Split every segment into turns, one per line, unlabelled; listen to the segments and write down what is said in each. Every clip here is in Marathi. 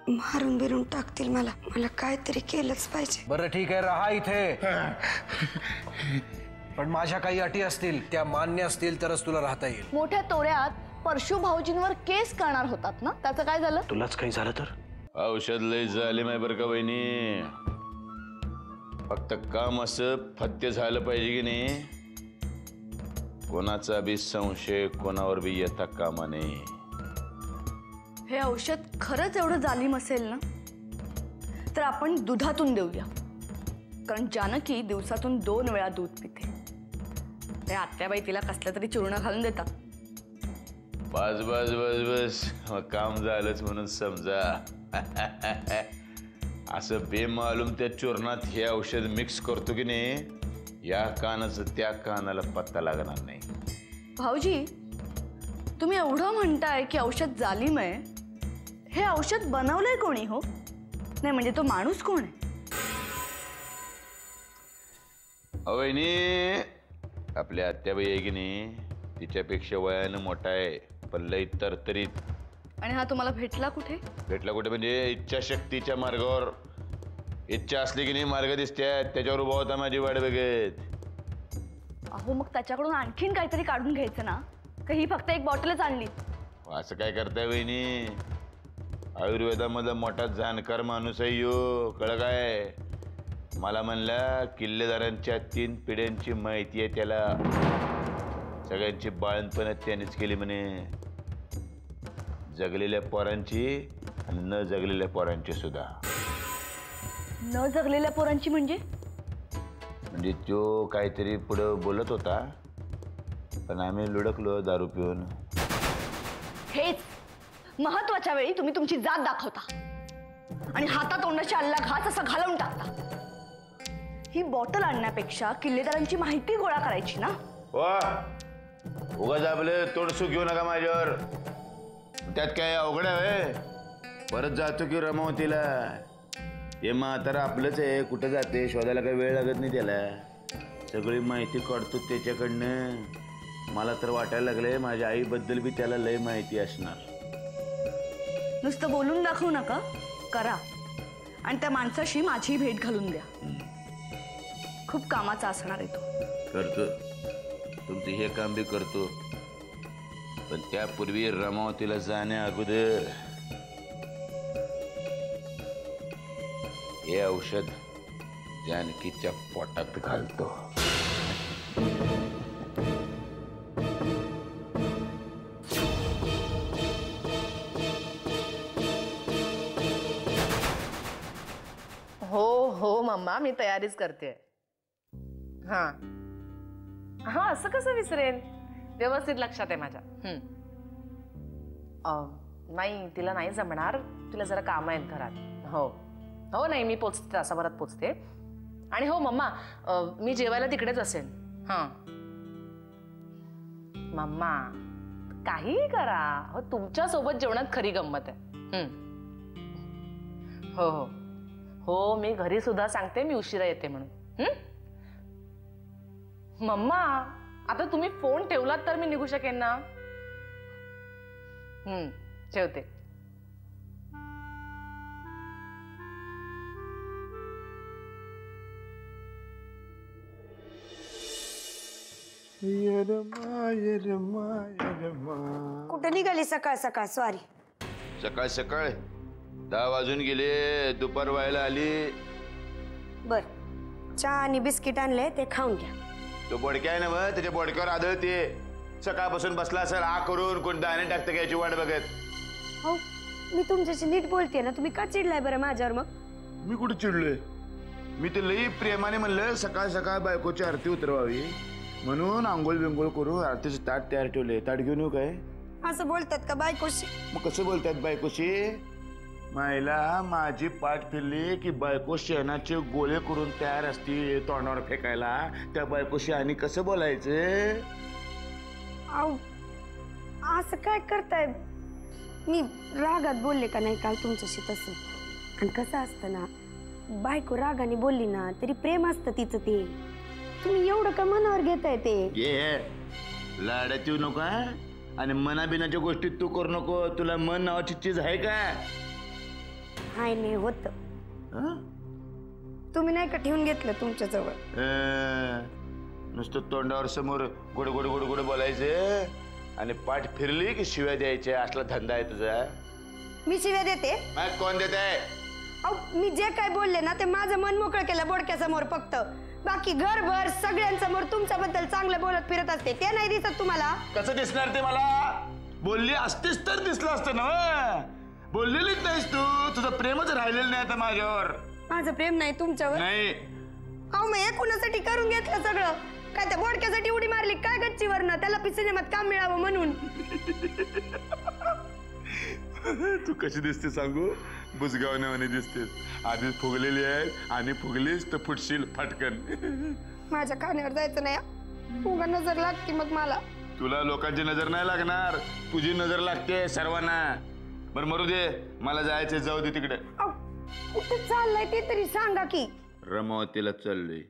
मारून बिरून टाकतील मला. मला काहीतरी केलंच पाहिजे.
बरं ठीक आहे, राहा इथे. पण माझ्या काही अटी असतील, त्या मान्य असतील तरच तुला राहता येईल.
मोठ्या तोऱ्यात परशु भाऊजींवर केस करणार होतात ना, त्याचं काय झालं?
तुलाच काही झालं तर?
औषध लय झाले माय बरं का वहिनी. फक्त काम असं फत्य झालं पाहिजे की नाही. कोणाचा बी संशय कोणावर बी येता कामा नये.
हे औषध खरंच एवढं जालिम असेल ना, तर आपण दुधातून देऊया. कारण जानकी दिवसातून 2 वेळा दूध पिते. ते आत्याबाई तिला कसलं तरी चूर्ण घालून देतात.
बस बस बस बस, मग काम झालंच म्हणून समजा. असं बेमालूम त्या चूर्णात हे औषध मिक्स करतो की नाही, या कानाचं त्या कानाला पत्ता लागणार नाही.
भाऊजी, तुम्ही एवढं म्हणताय की औषध जालिम आहे. हे औषध बनवलंय कोणी हो? नाही म्हणजे तो माणूस कोण आहे?
वहिनी, आपल्या आत्याबाई आहे की नाही, तिच्यापेक्षा वयानं मोठा आहे, पण लई तरतरीत.
आणि हा तुम्हाला भेटला कुठे?
भेटला कुठे म्हणजे इच्छाशक्तीच्या मार्गावर. इच्छा असली की नाही मार्ग दिसतात, त्याच्यावर उभा होता माझी वाट बघत.
अहो मग त्याच्याकडून आणखीन काहीतरी काढून घ्यायचं ना, का ही फक्त एक बॉटलच आणली?
असं काय करताय वहिनी? आयुर्वेदामधला मोठा जाणकार माणूस आहे यो, कळ काय? मला म्हणला किल्लेदारांच्या 3 पिढ्यांची माहिती आहे त्याला. सगळ्यांची बाळणपण त्यानेच केली म्हणे. जगलेल्या पोरांची आणि न जगलेल्या पोरांची सुद्धा.
न जगलेल्या पोरांची म्हणजे?
म्हणजे तो काहीतरी पुढं बोलत होता, पण आम्ही लुडकलो दारू पिऊन.
हेच महत्वाच्या वेळी तुम्ही तुमची जात दाखवता आणि हातातोंडाची अल्ला घास असं घालवून टाकता. ही बॉटल आणण्यापेक्षा किल्लेदारांची माहिती गोळा करायची ना.
उगाच आपलं तोडसू घेऊ नका माझ्यावर. त्यात काय अवघड आहे? परत जातो की रमावतीला. हे म्हातारा आपलंच आहे, कुठं जाते शोधायला काही वेळ लागत नाही त्याला. सगळी माहिती काढतो त्याच्याकडनं. मला तर वाटायला लागलंय माझ्या आईबद्दल बी त्याला लय माहिती असणार.
नुसतं बोलून दाखवू नका, करा. आणि त्या माणसाशी माझी भेट घालून द्या. खूप कामाचा असणार आहे तो.
करतो, तुमचं हे काम बी करतो. पण त्यापूर्वी रमावतीला जाण्या अगोदर हे औषध जानकीच्या पोटात घालतो.
हो हो मम्मा, मी तयारीच करते. हा हा, असं कसं विसरेन? व्यवस्थित लक्षात आहे माझ्या. नाही, तिला नाही जमणार. तिला जरा काम आहेत घरात. हो हो, नाही मी पोचते, तासाभरात पोचते. आणि हो मम्मा, मी जेवायला तिकडेच असेल. हां मम्मा, काहीही करा. हो, तुमच्या सोबत जेवणात खरी गंमत आहे. हो हो हो, मी घरी सुद्धा सांगते मी उशिरा येते म्हणून. मम्मा, आता तुम्ही फोन ठेवलात तर मी निघू शकेन ना. ठेवते.
कुठे निघाली सकाळ सकाळ? सॉरी.
सकाळ सकाळ 10 वाजून गेले, दुपार व्हायला आली.
बर, चहा आणि बिस्किट आणले, ते खाऊन घ्या.
तो बोडक्या आहे ना मग, त्याच्या बोडक्यावर आदळते. सकाळपासून बसला असेल आ करून, कोण दाणे टाकतं घ्यायची वाट बघत.
हो, मी तुमच्याशी नीट बोलते ना, तुम्ही का चिडलाय बरं माझ्यावर? मग
मी कुठे चिडलोय? मी तर लई प्रेमाने म्हणलं सकाळ सकाळ बायकोची आरती उतरवावी म्हणून आंघोळ बिंघोळ करू आरतीचं ताट तयार ठेवले. ताट घेऊन येऊ काय?
असं बोलतात का बायकोशी?
मग कसं बोलतात बायकोशी? मायला माझी पाठ फिरली की बायको शेणाचे गोळे करून तयार असते तोंडावर फेकायला. त्या बायकोशी आणि कसं बोलायचं?
असं काय करताय? मी रागात बोलले का नाही काल तुमच्याशी तसं? आणि कसं असतं ना, बायको रागाने बोलली ना तरी प्रेम असतं तिचं. ते तुम्ही एवढं का मनावर घेताय? ते
लाडात येऊ नका आणि मनाबिनाच्या गोष्टी तू करू नको. तुला मन नावाची चीज आहे का?
हाय नाही होत. तुम्ही नाही का ठेवून घेतलं तुमच्या जवळ?
नुसतं तोंडावर समोर गुड गुड गुड गुड बोलायचे आणि पाठ फिरली की शिव्या द्यायच्या, असला धंदा आहे तुझा.
मी शिव्या देते?
मग कोण देत आहे?
अहो मी जे काय बोलले ना ते माझं मन मोकळं केलं बोडक्यासमोर फक्त. बाकी घरभर सगळ्यांसमोर तुमच्याबद्दल चांगलं बोलत फिरत असते, ते नाही दिसत तुम्हाला?
कसं दिसणार ते मला? बोलली असतीस तर दिसलं असतं ना. बोललेलीच नाहीस तू. तुझं प्रेमच राहिलेलं नाही आता माझ्यावर.
माझं प्रेम नाही तुमच्यावर?
नाही.
अहो मग एकूणासाठी करून घेतलं सगळं. काय त्या बोडक्यासाठी उडी मारली काय गच्चीवरनं? त्याला सिनेमात काम मिळावं म्हणून.
तू कशी दिसते सांगू? बुजगावण्यावानी दिसतेस. आधीच फुगलेली आहे आणि फुगलीस तर फुटशील फटकन.
माझ्या कानावर जायचं नाही. उगा नजर लागते मग मला.
तुला लोकांची नजर नाही लागणार, तुझी नजर लागते सर्वांना. बरं मरू दे, मला जायचं, जाऊ दे तिकडे.
कुठे चाललंय ते तरी सांगा की.
रमावतीला चाललोय.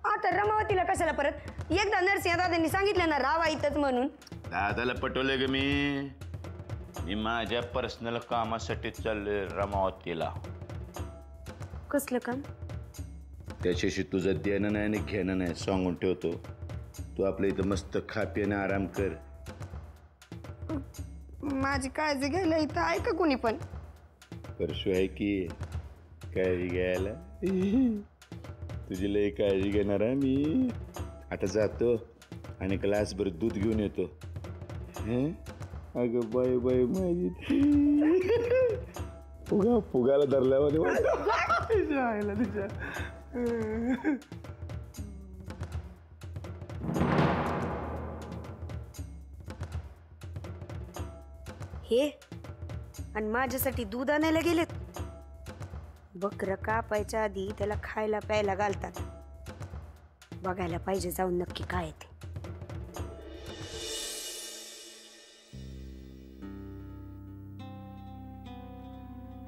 आता रमावतीला कशाला परत? एकदा नरसिंह दादांनी सांगितलं ना रावा इथंच म्हणून.
दादाला पटवलंय ग मी माझ्या पर्सनल कामासाठी चाललोय रमावतीला.
कसलं काम?
त्याच्याशी तुझं देणं नाही आणि घेणं नाही, सांगून ठेवतो. तू आपल्या इथं मस्त खा पिणं आराम कर.
माझी काळजी घ्यायला इथं आहे का कुणी पण?
परशु आहे की काळजी घ्यायला. तुझी लई काळजी घेणार आहे मी. आता जातो आणि ग्लासभर दूध घेऊन येतो. अगं बाय बाय माझी फुगाला धरल्यावर तिच्या.
हे आणि माझ्यासाठी दूध आणायला गेलेत. बकरं कापायच्या आधी त्याला खायला प्यायला घालतात. बघायला पाहिजे जाऊन नक्की काय आहे ते.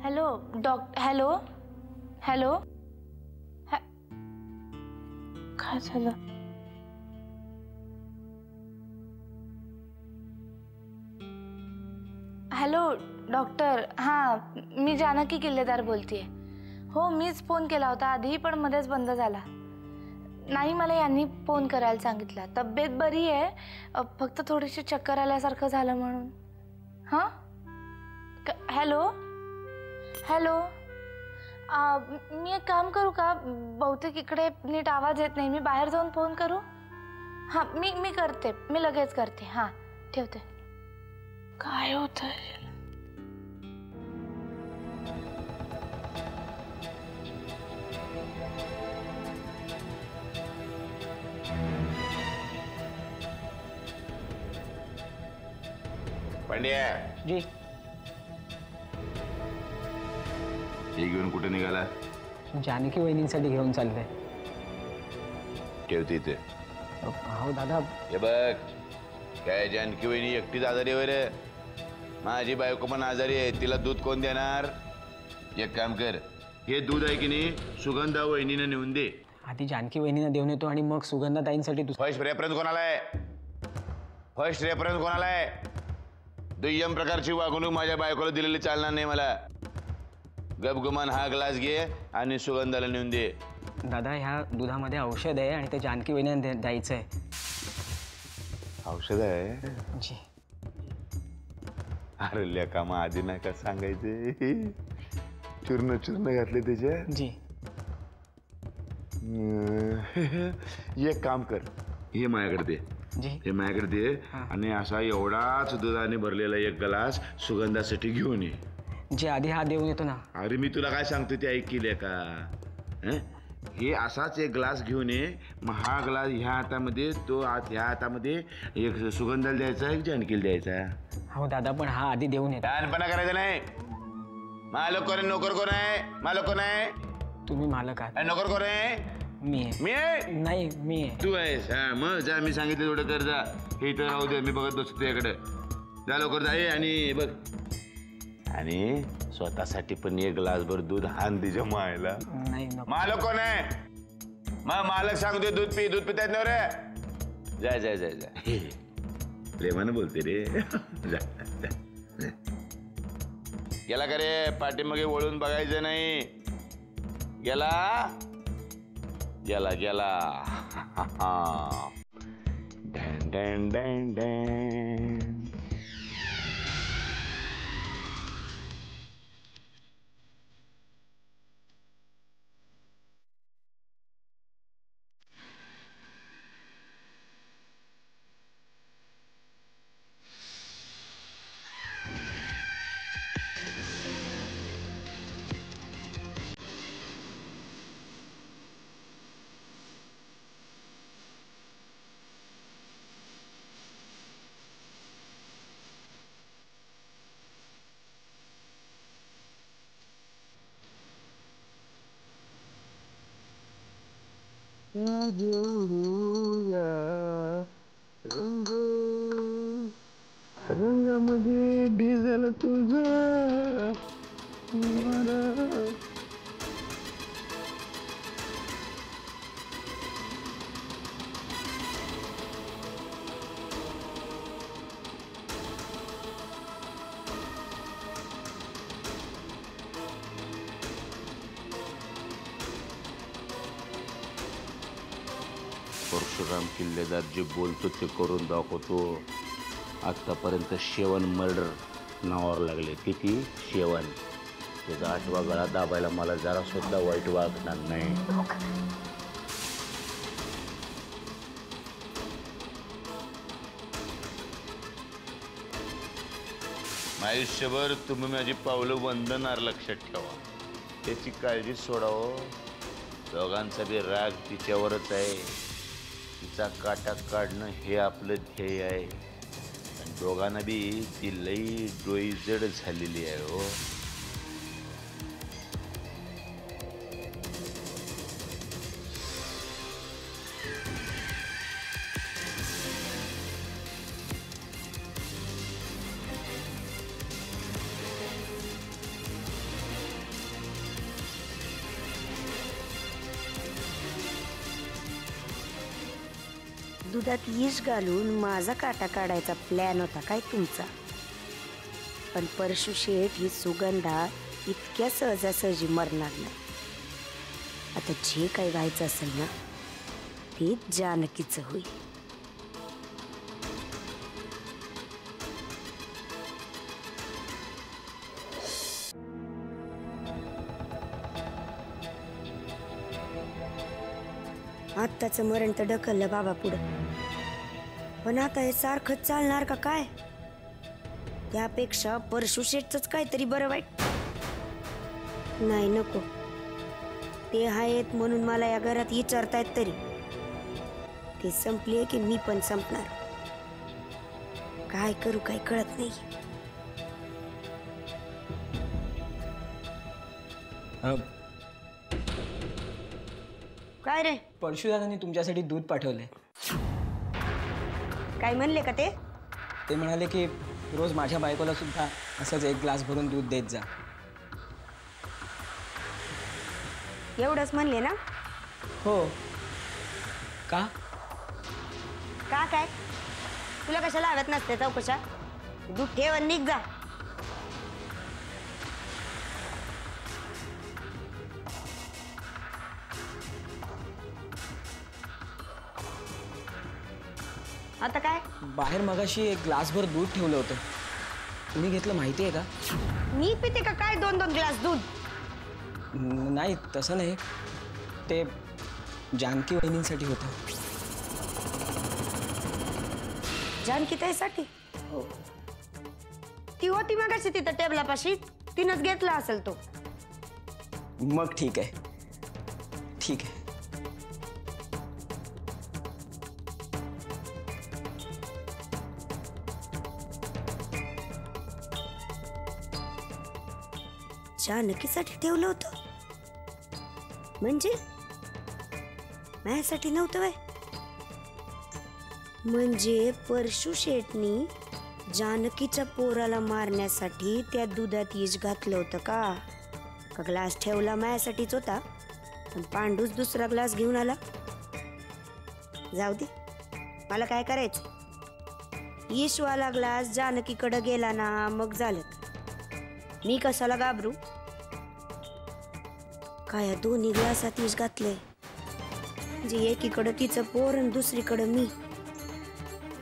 Hello hello hello. काय झालं? Hello doctor. हां मी जानकी किल्लेदार बोलतेय. हो मीच फोन केला होता आधी पण मध्येच बंद झाला. नाही मला यांनी फोन करायला सांगितला. तब्येत बरी आहे, फक्त थोडीशी चक्कर आल्यासारखं झालं म्हणून. हां हॅलो हॅलो. मी एक काम करू का? बहुतेक इकडे नीट आवाज येत नाही. मी बाहेर जाऊन फोन करू? हां मी करते, मी लगेच करते. हां ठेवते. काय होतंय?
पांड्या
जी.
हे घेऊन कुठे निघाला?
जानकी वहिनींसाठी घेऊन चाललंय.
ठेवते इथे.
हो दादा.
हे बघ, काय जानकी वहिनी एकटीच आजारी आहे रे? माझी बायको पण आजारी आहे, तिला दूध कोण देणार? एक काम कर, हे दूध आहे की नाही सुगंधा वहिनीनं नेऊन दे.
आधी जानकी वहिनींना देऊन येतो आणि मग सुगंधा ताईंसाठी.
फर्स्ट रेफरन्स कोणाला आहे? फर्स्ट रेफरन्स कोणाला आहे? दुय्यम प्रकारची वागणूक माझ्या बायकोला दिलेली चालणार नाही मला. गपगुमान हा ग्लास घे आणि सुगंधाला नेऊन दे.
दादा ह्या दुधामध्ये औषध आहे आणि ते जानकी वहिनींना द्यायचं आहे.
औषध आहे?
जी.
अरे कामा आधी नाही का सांगायचे? चूर्ण घातले त्याच्या.
जी.
एक काम कर, हे माझ्याकडे दे.
जी.
हे माझ्याकडे दे आणि असा एवढाच दुधाने भरलेला एक ग्लास सुगंधासाठी घेऊन ये.
जे आधी हा देऊन येतो ना.
अरे मी तुला काय सांगतो ते ऐक केले का? हे असाच एक ग्लास घेऊन ये. मग हा ग्लास ह्या हातामध्ये, तो ह्या हातामध्ये एक सुगंधाला द्यायचा, एक जानकीला द्यायचा.
हो दादा पण हा आधी देऊन येतो.
लहानपणा करायचा नाही. मालक कोण आहे? नोकर कोण आहे? मालक कोण आहे?
तुम्ही मालक आहात.
नोकर कोण आहे?
मी आहे.
मी आहे?
नाही मी आहे.
तू आहेस? हा मग जा, मी सांगितलं तेवढं कर. जा, हे इथं राहू दे, मी बघत बसतो तुझ्याकडे. जा लवकर जा. आणि बघ, आणि स्वतःसाठी पण एक ग्लासभर दूध हान तिच्या मायला.
नाही नको.
मालक कोण आहे? मग मालक सांगतोय दूध पी. दूध पिता येत नाही रे. जा जा जा जा. प्रेमानं बोलते रे. जा जा. गेला का रे? पाठीमागे वळून बघायचं नाही. गेला गेला गेला. Dan dan dan dan.
रंगामध्ये डिझेल तुझं.
परशुराम किल्लेदार जे बोलतो ते करून दाखवतो. आतापर्यंत शेवण मर्डर नावावर लागले. किती शेवण? त्याचा 8वा गळा दाबायला मला जरा सुद्धा वाईट वागणार नाही. आयुष्यभर तुम्ही माझी पावलं वंदनार लक्षात ठेवा. त्याची काळजी सोडावं. दोघांचा बी राग तिच्यावरच आहे. तिचा काटा काढणं हे आपलं ध्येय आहे. आणि दोघांना बी ती लई डोई जड झालेली आहे. हो,
दुधात विष घालून माझा काटा काढायचा प्लॅन होता काय तुमचा? पण परशु शेठ ही सुगंधा इतक्या सहजासहजी मरणार नाही. आता जे काही व्हायचं असेल ना ते जानकीचं होईल. आत्ताचं मरण तर ढकललं बाबा पुढं. पण आता हे सारखं चालणार का काय? त्यापेक्षा परशु शेठचंच काहीतरी बरं वाईट. नाही नको. ते आहेत म्हणून मला या घरात विचारतायत तरी. ते संपले की मी पण संपणार. काय करू काय कळत नाही. काय रे?
परशुदादांनी तुमच्यासाठी दूध पाठवलंय.
काय म्हणले का ते?
ते म्हणाले की रोज माझ्या बायकोला सुद्धा असंच 1 ग्लास भरून दूध देत जा.
एवढंच म्हणले ना?
हो. का?
का काय? तुला कशाला हव्यात नसते चौकशा? दूध ठेव आणि निघ जा. आता काय?
बाहेर मगाशी 1 ग्लासभर दूध ठेवलं होतं. तुम्ही घेतलं माहिती आहे का?
मी पिते का काय 2-2 ग्लास दूध?
नाही तसं नाही. ते जानकी वहिनींसाठी होतं.
जानकी ताईसाठी?
हो.
ती होती मगाशी तिथं टेबलापाशी. तिनंच घेतला असेल तो.
मग ठीक आहे. ठीक आहे.
जानकीसाठी ठेवलं होतं म्हणजे माझ्यासाठी नव्हतं वय? म्हणजे परशु शेठनी जानकीच्या पोराला मारण्यासाठी त्या दुधात विष घातलं होतं का? का ग्लास ठेवला माझ्यासाठीच होता पण पांडूच दुसरा ग्लास घेऊन आला? जाऊ दे, मला काय करायचं? विषवाला ग्लास जानकीकडे गेला ना मग झालं. मी कशाला घाबरू? काय या दोन्ही ग्लासात विष घातलंय. जे एकीकडं तिचं पोर आणि दुसरीकडं मी.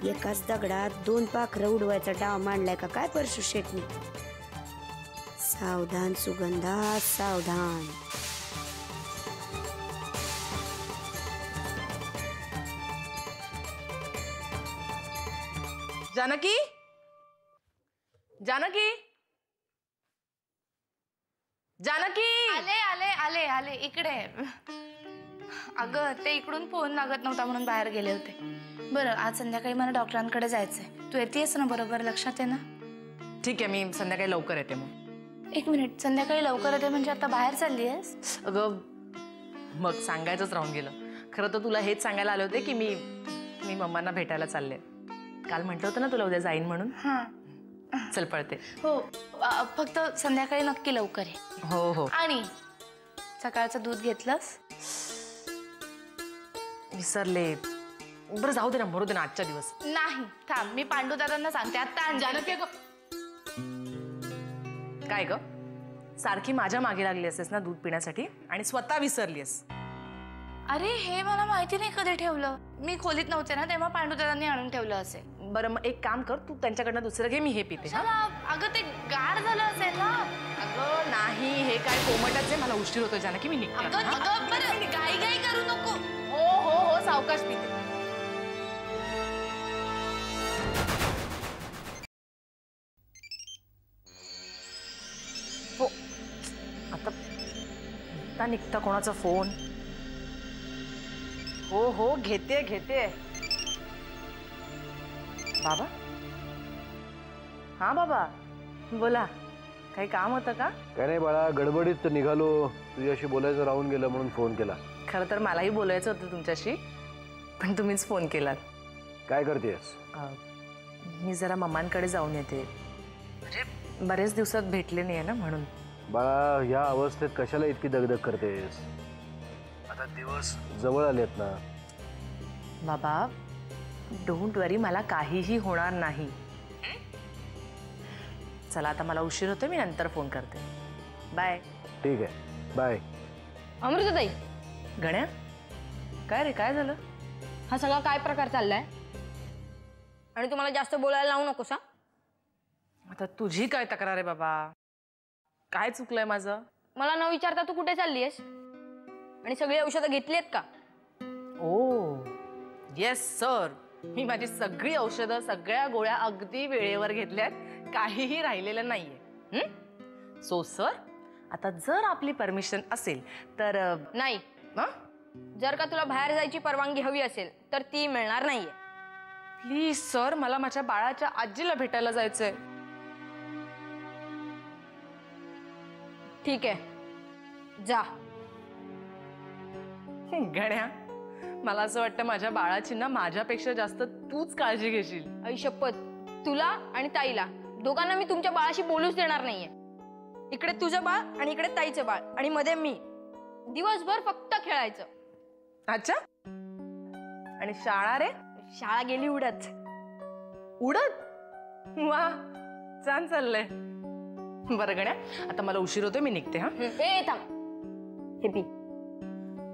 एकाच दगडात 2 पाखरं उडवायचा डाव मांडलाय का काय परशु शेटनी? सावधान सुगंधा सावधान.
जानकी, जानकी, जानकी.
आले आले आले आले इकडे. अगं ते इकडून फोन लागत नव्हता म्हणून बाहेर गेले होते. बरं आज संध्याकाळी मला डॉक्टरांकडे जायचंय. तू येतेस ना बरोबर? लक्षात आहे ना?
ठीक आहे, मी संध्याकाळी लवकर येते. मग
1 मिनिट, संध्याकाळी लवकर येते म्हणजे आता बाहेर चालली आहेस?
अगं मग सांगायचंच राहून गेलं. खरं तर तुला हेच सांगायला आले होते की मी मम्मांना भेटायला चालले. काल म्हटलं होतं ना तुला उद्या जाईन म्हणून.
हां
चल पळते.
हो, फक्त संध्याकाळी नक्की लवकर ये.
हो हो.
आणि सकाळचं दूध घेतलंस?
विसरले. बरं जाऊ दे ना, मरू दे ना आजच्या दिवस.
नाही, थांब, मी पांडुदादांना सांगते आता.
जानकी काय ग, सारखी माझ्या मागे लागली असेस ना दूध पिण्यासाठी आणि स्वतः विसरलीस.
अरे हे मला माहिती नाही कधी ठेवलं. मी खोलीत नव्हते ना तेव्हा पांडुदादांनी आणून ठेवलं असेल.
बरं मग एक काम कर, तू त्यांच्याकडनं दुसरं घे, मी हे पिते.
अगं ते गार झालं असेल ना.
अगं नाही, हे काय कोमटच आहे. मला उशीर होतो जानकी, मी निघते.
अगं बरं घाई घाई करू नको.
हो हो हो, सावकाश पिते. हो आता निघता कोणाचा फोन? हो हो, घेते घेते. बाबा, हा बाबा बोला. काही काम होतं का?
काय नाही बाळा, गडबडीत निघालो, तुझ्याशी बोलायचं राहून गेलं म्हणून फोन केला.
खरं तर मलाही बोलायचं होतं तुमच्याशी, पण तुम्हीच फोन केलात.
काय करतेस?
मी जरा मम्मांकडे जाऊन येते. म्हणजे बरेच दिवसात भेटले नाही ना म्हणून.
बाळा, ह्या अवस्थेत कशाला इतकी दगदग करतेस? आता दिवस जवळ आलेत ना.
बाबा डोंट वरी, मला काहीही होणार नाही. चला आता मला उशीर होतोय, मी नंतर फोन करते. बाय.
ठीक आहे, बाय.
अमृताताई,
गण्या, काय रे, काय झालं?
हा सगळा काय प्रकार चाललाय? आणि तुम्हाला जास्त बोलायला लावू नकोस. हा
आता तुझी काय तक्रार आहे बाबा? काय चुकलंय माझं?
मला न विचारता तू कुठे चालली आहेस? आणि सगळी औषधं घेतलीत का?
ओ येस सर, मी माझी सगळी औषधं, सगळ्या गोळ्या अगदी वेळेवर घेतल्यात. काहीही राहिलेलं नाहीये. सो सर, आता जर आपली परमिशन असेल तर.
नाही, जर का तुला बाहेर जायची परवानगी हवी असेल तर ती मिळणार नाहीये.
प्लीज सर, मला माझ्या बाळाच्या आजीला भेटायला जायचंय.
ठीक आहे, जा.
गण्या, मला असं वाटतं माझ्या बाळाची ना माझ्यापेक्षा जास्त तूच काळजी घेशील.
आई शपथ, तुला आणि ताईला दोघांना मी तुमच्या बाळाशी बोलूच देणार नाहीये. इकडे तुझं बाळ आणि इकडे ताईचं बाळ आणि मध्ये मी. दिवसभर फक्त खेळायचं.
अच्छा, आणि शाळा रे?
शाळा गेली उडत.
उडत? वा, छान चाललंय. बरं गण्या, आता मला उशीर होतोय, मी निघते. हा
ए थांब, हे पी.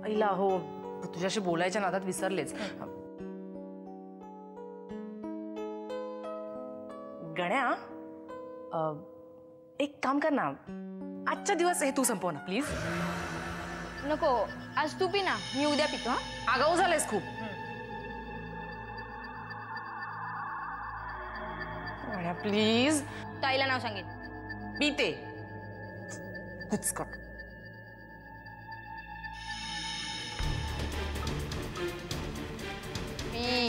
ऐला हो, तुझ्याशी बोलायच्या नादात विसरलेच. गण्या, एक काम कर ना, आजच्या दिवस हे तू संपव ना प्लीज.
नको, आज तू पी ना, मी उद्या पितो. हा
आगाऊ झालेस खूप. गण्या प्लीज.
ताईला नाव सांगेन.
पिते कुचकट.
पी.